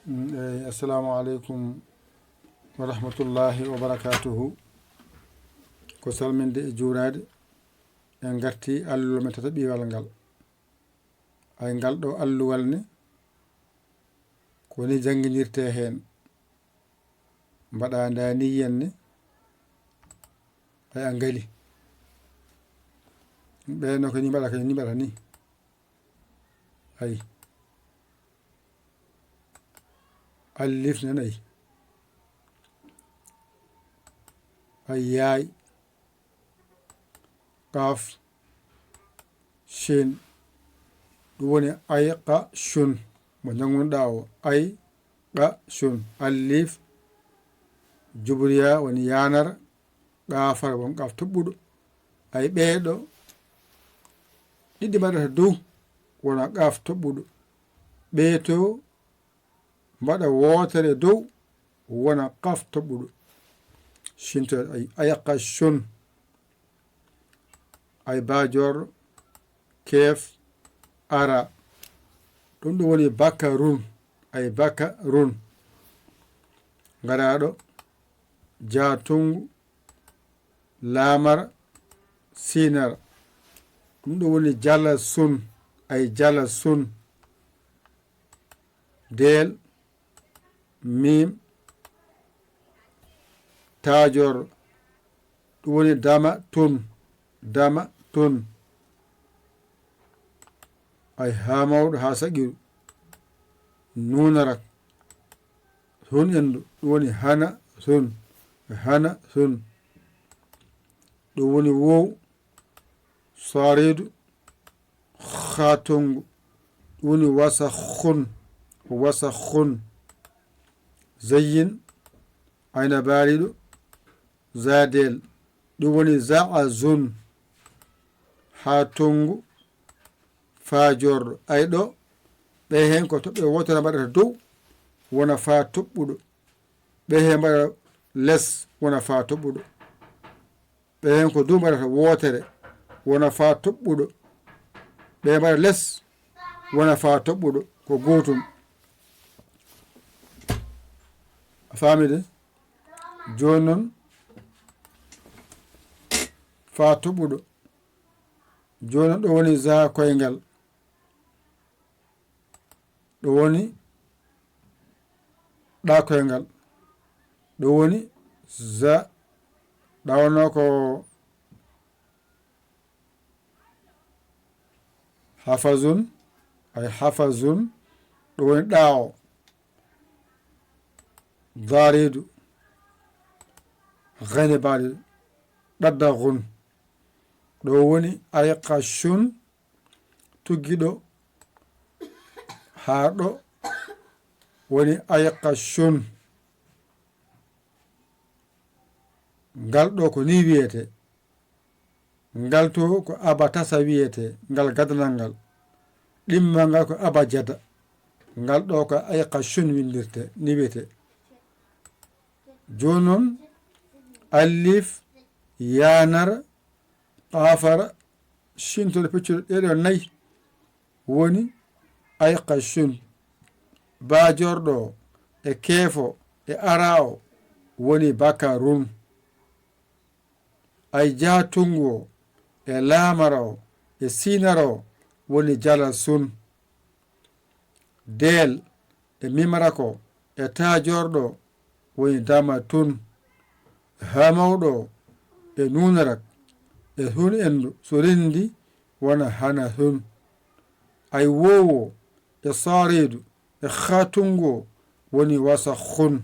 assalamu aleykum wa rahmatullahi wa barakatuhu ko salminde e juurade en garti alluwal men tata ɓiwal ngal ay ngal ɗo alluwal ne kowoni jangguinirte hen mbaɗa daniyen ne ay a ngali ɓeeno ko ni mbaɗa ni mbaɗa ni ay alif nan ay yaay qaf shin ɗum woni ayqa shun mo janggunoɗa o ayqa shun alif jubriya woni yanara qafara won qaf toɓɓuɗo ay ɓeeɗo ɗiɗi mbaɗata dow wona qaf toɓɓuɗo ɓeeto mbaɗa wootere dow wona qaf toɓɓuɗo shinto ay ayqa shun ay bajorɗo kef ara ɗum ɗum woni bakarun ay bakarun garaɗo jatungu lamara sinara ɗum ɗum woni jala sun ay jala sun del mim tajor ɗum woni dama tun ay ha mawɗo ha saqiru nunarak hun endu ɗum woni hana sun ɗum woni wow saridu khatongu ɗum woni wasakhun zayyin ayna baliɗo zadel ɗum woni zaazun ha tongu fajorɗo ay ɗo ɓe hen ko toɓɓe wotere mbaɗata dow wona fa toɓɓuɗo ɓe hen mbaɗa less wona fa toɓɓuɗo ɓe hen ko dow mbaɗata wotere wona fa toɓɓuɗo ɓe mbaɗa less wona fa toɓɓuɗo ko gotum a famide joni noon fa toɓɓuɗo joni noon ɗo woni za koyngal ɗo woni ɗa koyngal ɗo woni za ɗawno ko hafazun ay hafazun ɗo woni ɗawo daridu gane baliɗo ɗaddagun ɗo woni ayqashun tuggiɗo ha ɗo woni ayqashun ngal ɗo ko ni wiyete ngal to ko abatasa wiyete ngal gadanal ngal ɗimmal ngal ko abajada ngal ɗo ko ayqashun windirte ni wiyete joni noon alif yanara qafara shintoɗo peccuɗo ɗeɗo nayyi woni ayqashun bajorɗo e keefo e arao woni bakarun ay jatungu o e lamara o e sinara o woni jalasun del e mimarako e tajorɗo woni damatun ha mawɗo e nunarak e hun endu so rendi wona hana hun ay wowo e saridu e khatungu woni wasakhun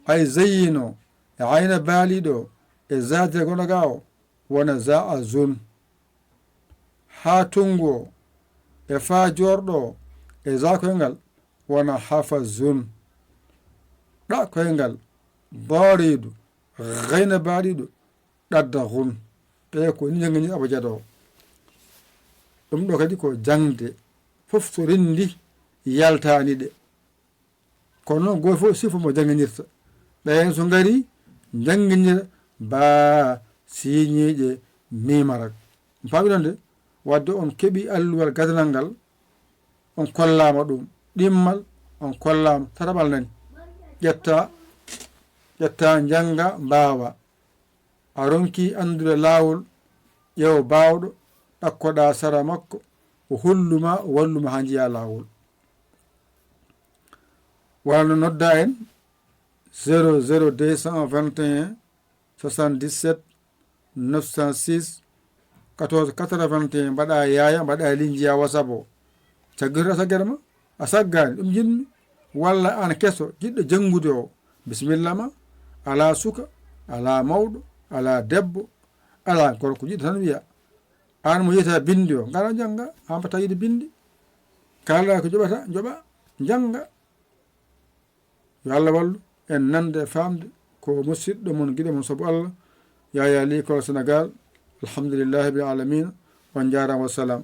ay zayyino e ayna baliɗo e zadire gonoga o wona zaazun ha tungu e fa jorɗo e za koyngal wona hafazun ɗa koyngal baridu gayna baliɗo ɗaddagun ɓe ko ni jangani abajada o ɗum ɗo kadi ko jangde fof so rendi yaltani ɗe kono noon goto fof sifo mo janginirta ɓen so ngari janginira ba siñiƴe mimarak pami ɗon de wadde on keeɓi alluwal gadanal ngal on kollama ɗum ɗimmal on kollama tataɓal nani ƴetta janga mbawa a ronki andude laawol ƴeewo bawɗo ɗakkoɗa sara makko o holluma o walluma ha jiya laawol wala no nodda en 00221 77 906 14 81 mbaɗa yaya mbaɗa linjiya WhatsApp o caggirta saggere ma a saggani ɗum jinmi walla an kesso jiɗɗo jangude o bisimilla ma ala suka ala mawɗo ala debbo ala gorko jiɗɗo tan wiya an mo yiyata bindi o ngara janga ha mbatta yiide bindi kalɗa ko joɓata joɓa janga yo Allah wallu en nande e famde ko musidɗo mon guiɗo mon saabu Allah Yaya l'école Sénégal alhamdulillahi bil alamin on jarama wassalam